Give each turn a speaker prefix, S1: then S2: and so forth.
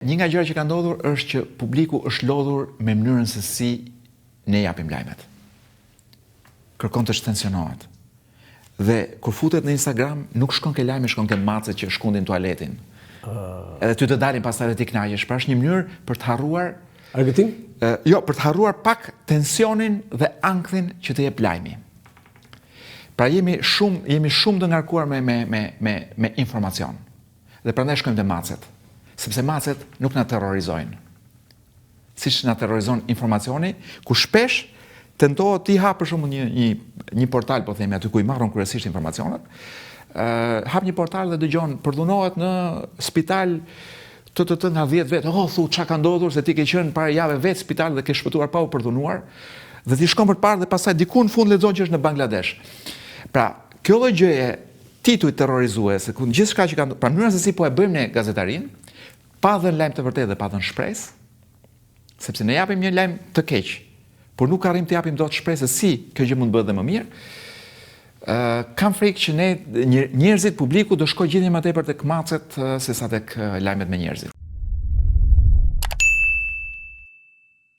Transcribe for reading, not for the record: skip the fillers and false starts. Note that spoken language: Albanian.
S1: Një nga gjërat që ka ndodhur është që publiku është lodhur me mënyrën se si ne japim lajmet. Kërkon të shtensionohet. Dhe kur futet në Instagram, nuk shkon ke lajme, shkon ke macet që shkundin tualetin. Edhe ty të dalin pastaj dhe ti kënaqesh. Pra është një mënyrë për të harruar
S2: argëtim?
S1: Jo, për të harruar pak tensionin dhe ankthin që të jep lajmi. Pra jemi shumë të ngarkuar me informacion. Dhe prandaj shkojmë te macet. Sepse macet nuk na terrorizojnë. Siç na terrorizon informacioni, ku shpesh tentohet ti hap për shembull një portal, po themi aty ku i marron kryesisht informacionet, hap një portal dhe dëgjon përdhunohet në spital nga 10 vet. Thu çka ka ndodhur se ti ke qenë para jave vet spital dhe ke shpëtuar pa u përdhunuar, dhe ti shkon për të parë dhe pastaj diku në fund lexon që është në Bangladesh. Pra, kjo lloj gjëje tituj terrorizuese, ku gjithçka që ka, pra mënyra se si po e bëjmë ne gazetarin, pa dhënë lajm të vërtetë dhe pa dhënë shpresë, sepse ne japim një lajm të keq, por nuk arrim të japim dot shpresë se si kjo gjë mund të bëhet dhe më mirë. Kam frikë që njerëzit, publiku do shkojë gjithnjë më tepër tek macet sesa tek lajmet me njerëzit.